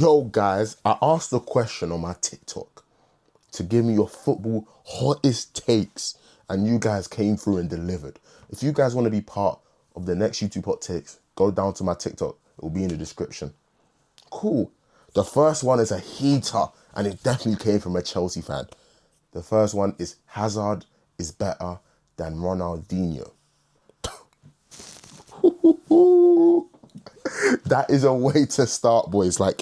Yo, guys, I asked a question on my TikTok to give me your football hottest takes, and you guys came through and delivered. If you guys want to be part of the next YouTube hot takes, go down to my TikTok. It will be in the description. Cool. The first one is a heater, and it definitely came from a Chelsea fan. The first one is Hazard is better than Ronaldinho. That is a way to start, boys. Like,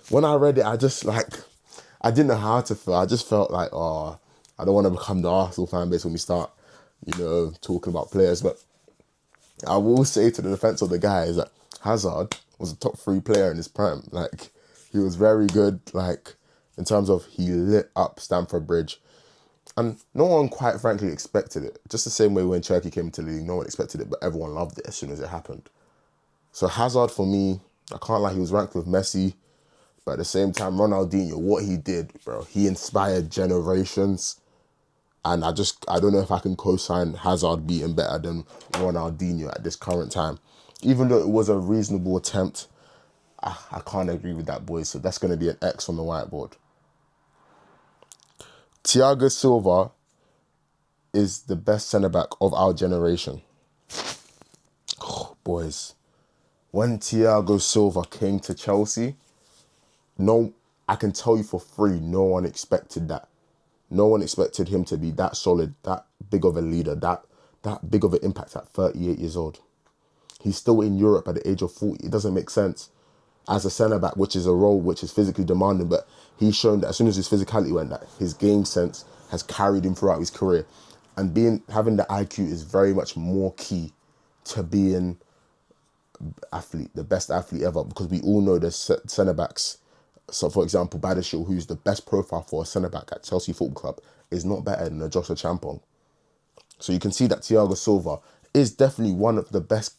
when I read it, I didn't know how to feel. I just felt like, oh, I don't want to become the Arsenal fan base when we start, talking about players. But I will say to the defense of the guy is that Hazard was a top 3 player in his prime. Like, he was very good, like, in terms of he lit up Stamford Bridge. And no one, quite frankly, expected it. Just the same way when Turkey came into the league, no one expected it, but everyone loved it as soon as it happened. So Hazard, for me, I can't lie, he was ranked with Messi. But at the same time, Ronaldinho, what he did, bro, he inspired generations. And I don't know if I can co-sign Hazard being better than Ronaldinho at this current time. Even though it was a reasonable attempt, I can't agree with that, boys. So that's going to be an X on the whiteboard. Thiago Silva is the best centre-back of our generation. Oh, boys. When Thiago Silva came to Chelsea, I can tell you for free, no one expected that. No one expected him to be that solid, that big of a leader, that big of an impact at 38 years old. He's still in Europe at the age of 40. It doesn't make sense. As a centre-back, which is a role which is physically demanding, but he's shown that as soon as his physicality went, that his game sense has carried him throughout his career. And having the IQ is very much more key to being the best athlete ever, because we all know the centre-backs. So, for example, Badiashile, who's the best profile for a centre-back at Chelsea Football Club, is not better than a Joshua Champong. So you can see that Thiago Silva is definitely one of the best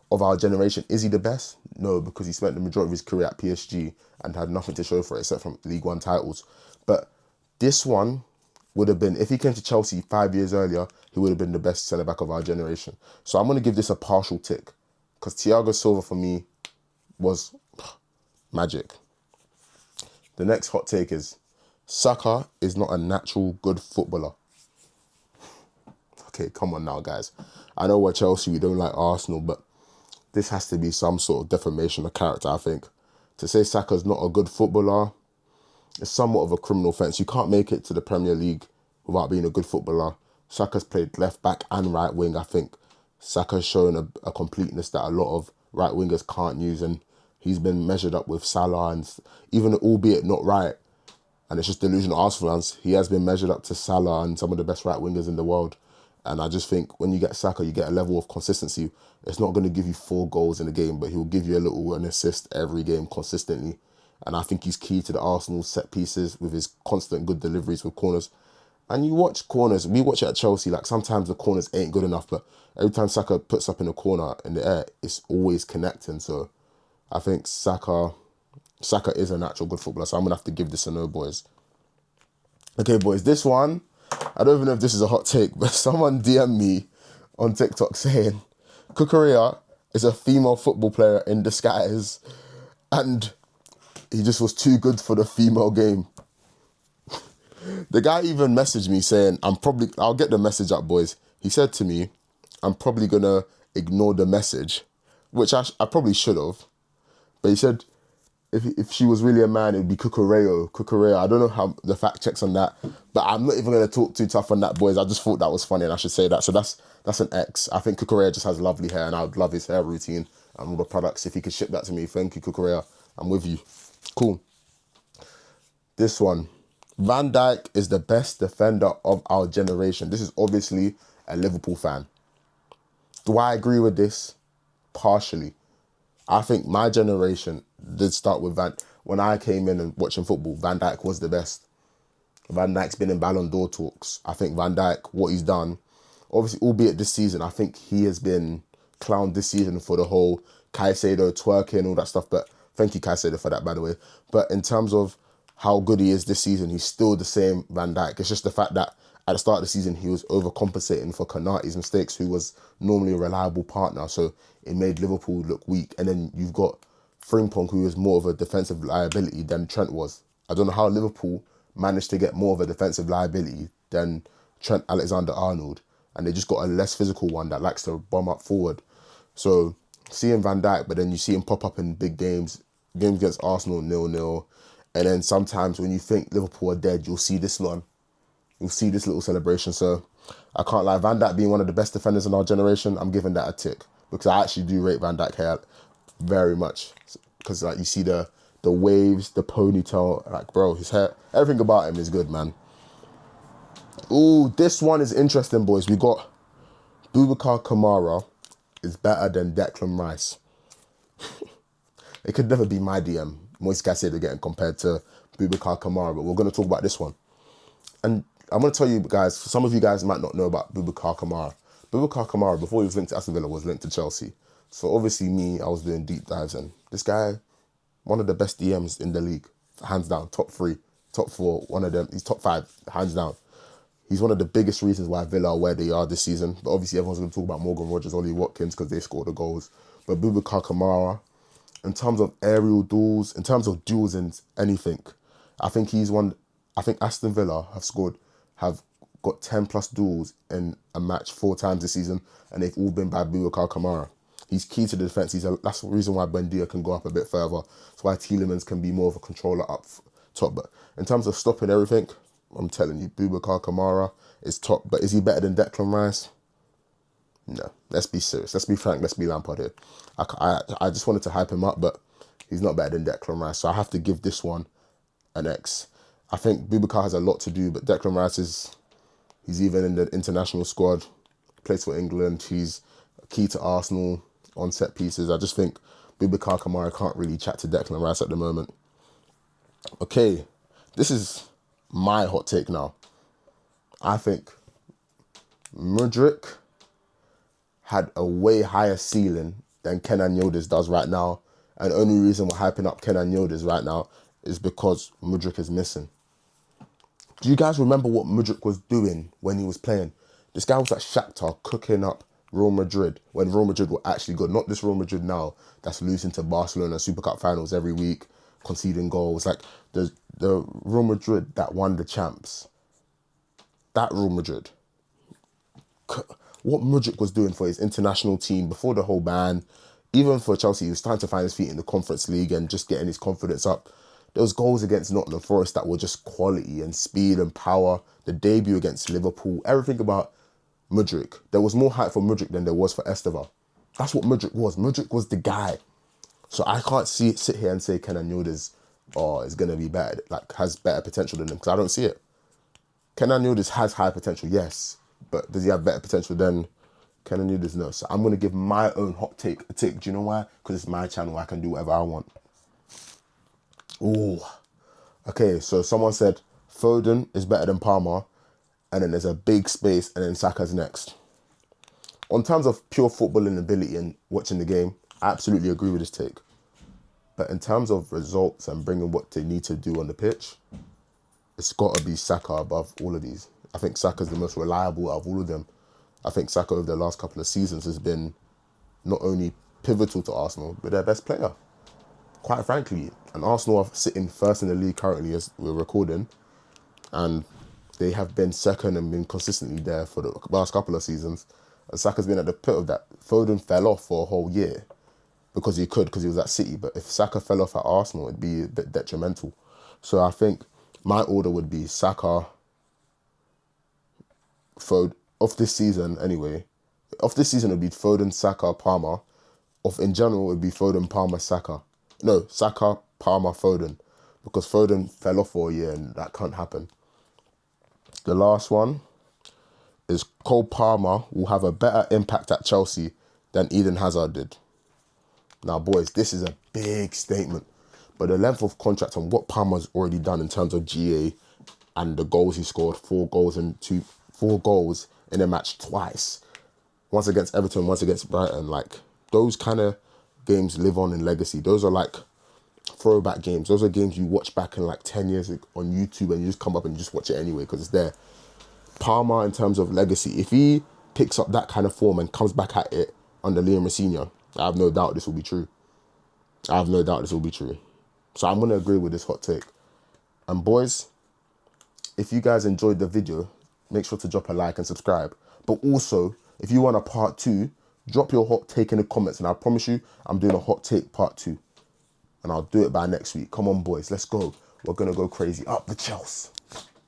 of our generation. Is he the best? No, because he spent the majority of his career at PSG and had nothing to show for it except from League One titles. But this one would have been, if he came to Chelsea 5 years earlier, he would have been the best centre-back of our generation. So I'm going to give this a partial tick, because Thiago Silva, for me, was magic. The next hot take is, Saka is not a natural good footballer. Okay, come on now, guys. I know we're Chelsea, we don't like Arsenal, but this has to be some sort of defamation of character, I think. To say Saka's not a good footballer is somewhat of a criminal offence. You can't make it to the Premier League without being a good footballer. Saka's played left back and right wing. I think Saka's shown a completeness that a lot of right wingers can't use, and he's been measured up with Salah, and even albeit not right, and it's just delusional Arsenal fans, he has been measured up to Salah and some of the best right wingers in the world. And I just think when you get Saka, you get a level of consistency. It's not going to give you 4 goals in a game, but he'll give you an assist every game consistently. And I think he's key to the Arsenal set pieces with his constant good deliveries with corners. And you watch corners, we watch it at Chelsea, like sometimes the corners ain't good enough, but every time Saka puts up in a corner in the air, it's always connecting. So I think Saka is a natural good footballer, so I'm going to have to give this a no, boys. Okay, boys, this one, I don't even know if this is a hot take, but someone DM'd me on TikTok saying Kukurea is a female football player in disguise, and he just was too good for the female game. The guy even messaged me saying, I'll get the message up, boys. He said to me, I'm probably going to ignore the message, which I probably should have. But he said, if she was really a man, it would be Kukurea. I don't know how the fact checks on that, but I'm not even going to talk too tough on that, boys. I just thought that was funny and I should say that. So that's an X. I think Kukurea just has lovely hair, and I would love his hair routine and all the products. If he could ship that to me, thank you, Kukurea. I'm with you. Cool. This one. Van Dijk is the best defender of our generation. This is obviously a Liverpool fan. Do I agree with this? Partially. I think my generation did start with when I came in and watching football, Van Dijk was the best. Van Dijk's been in Ballon d'Or talks. I think Van Dijk, what he's done, obviously, albeit this season, I think he has been clowned this season for the whole Caicedo twerking, all that stuff. But thank you, Caicedo, for that, by the way. But in terms of how good he is this season, he's still the same Van Dijk. It's just the fact that at the start of the season, he was overcompensating for Konaté's mistakes, who was normally a reliable partner. So it made Liverpool look weak. And then you've got Frimpong, who is more of a defensive liability than Trent was. I don't know how Liverpool managed to get more of a defensive liability than Trent Alexander-Arnold, and they just got a less physical one that likes to bomb up forward. So seeing Van Dijk, but then you see him pop up in big games against Arsenal 0-0, and then sometimes when you think Liverpool are dead, you'll see this one. You'll see this little celebration. So I can't lie, Van Dijk being one of the best defenders in our generation, I'm giving that a tick, because I actually do rate Van Dijk here very much, because like you see the waves, the ponytail, like bro, his hair, everything about him is good, man. Ooh, this one is interesting, boys. We got Boubacar Kamara is better than Declan Rice. It could never be my DM. Moise Caicedo getting compared to Boubacar Kamara, but we're going to talk about this one. And I'm going to tell you guys, some of you guys might not know about Boubacar Kamara. Boubacar Kamara, before he was linked to Aston Villa, was linked to Chelsea. So obviously I was doing deep dives, and this guy, one of the best DMs in the league, hands down, top 3, top 4, one of them, he's top 5, hands down. He's one of the biggest reasons why Villa are where they are this season. But obviously everyone's going to talk about Morgan Rogers, Ollie Watkins, because they scored the goals. But Boubacar Kamara, in terms of aerial duels, in terms of duels in anything, I think Aston Villa have got 10 plus duels in a match 4 times this season, and they've all been by Boubacar Kamara. He's key to the defence. That's the reason why Buendia can go up a bit further. That's why Tielemans can be more of a controller up top. But in terms of stopping everything, I'm telling you, Boubacar Kamara is top. But is he better than Declan Rice? No. Let's be serious. Let's be frank. Let's be Lampard here. I just wanted to hype him up, but he's not better than Declan Rice. So I have to give this one an X. I think Boubacar has a lot to do, but Declan Rice he's even in the international squad, plays for England. He's key to Arsenal on set pieces. I just think Boubacar Kamara can't really chat to Declan Rice at the moment. Okay, this is my hot take now. I think Mudryk had a way higher ceiling than Kenan Yildiz does right now. And the only reason we're hyping up Kenan Yildiz right now is because Mudryk is missing. Do you guys remember what Mudryk was doing when he was playing? This guy was at Shakhtar cooking up Real Madrid when Real Madrid were actually good. Not this Real Madrid now that's losing to Barcelona Super Cup finals every week, conceding goals. Like the Real Madrid that won the champs. That Real Madrid. What Mudryk was doing for his international team before the whole ban, even for Chelsea, he was starting to find his feet in the Conference League and just getting his confidence up. Those goals against Nottingham Forest that were just quality and speed and power. The debut against Liverpool, everything about Mudryk. There was more hype for Mudryk than there was for Esteban. That's what Mudryk was. Mudryk was the guy. So I can't sit here and say Kenan Yildiz is going to be better, like has better potential than him, because I don't see it. Kenan Yildiz has high potential, yes. But does he have better potential than Kenan Yildiz? No. So I'm going to give my own hot take a tick. Do you know why? Because it's my channel. I can do whatever I want. Ooh. Okay, so someone said Foden is better than Palmer, and then there's a big space, and then Saka's next. On terms of pure footballing ability and watching the game, I absolutely agree with this take. But in terms of results and bringing what they need to do on the pitch, it's got to be Saka above all of these. I think Saka's the most reliable out of all of them. I think Saka over the last couple of seasons has been not only pivotal to Arsenal, but their best player. Quite frankly, and Arsenal are sitting first in the league currently as we're recording, and they have been second and been consistently there for the last couple of seasons. And Saka's been at the pit of that. Foden fell off for a whole year because he was at City. But if Saka fell off at Arsenal, it'd be a bit detrimental. So I think my order would be Saka, Foden, of this season anyway. Of this season, it would be Foden, Saka, Palmer. In general, it would be Foden, Palmer, Saka. No, Saka, Palmer, Foden. Because Foden fell off for a year and that can't happen. The last one is Cole Palmer will have a better impact at Chelsea than Eden Hazard did. Now, boys, this is a big statement. But the length of contract and what Palmer's already done in terms of GA and the goals he scored, 4 goals in a match twice. Once against Everton, once against Brighton. Like, those kind of games live on in legacy. Those are like throwback games. Those are games you watch back in like 10 years on YouTube and you just come up and just watch it anyway because it's there. Palmer, in terms of legacy, if he picks up that kind of form and comes back at it under Liam Rossini, I have no doubt this will be true. I have no doubt this will be true. So I'm going to agree with this hot take. And boys, if you guys enjoyed the video, make sure to drop a like and subscribe. But also, if you want a part 2, drop your hot take in the comments. And I promise you, I'm doing a hot take part 2. And I'll do it by next week. Come on, boys, let's go. We're going to go crazy. Up the Chelsea.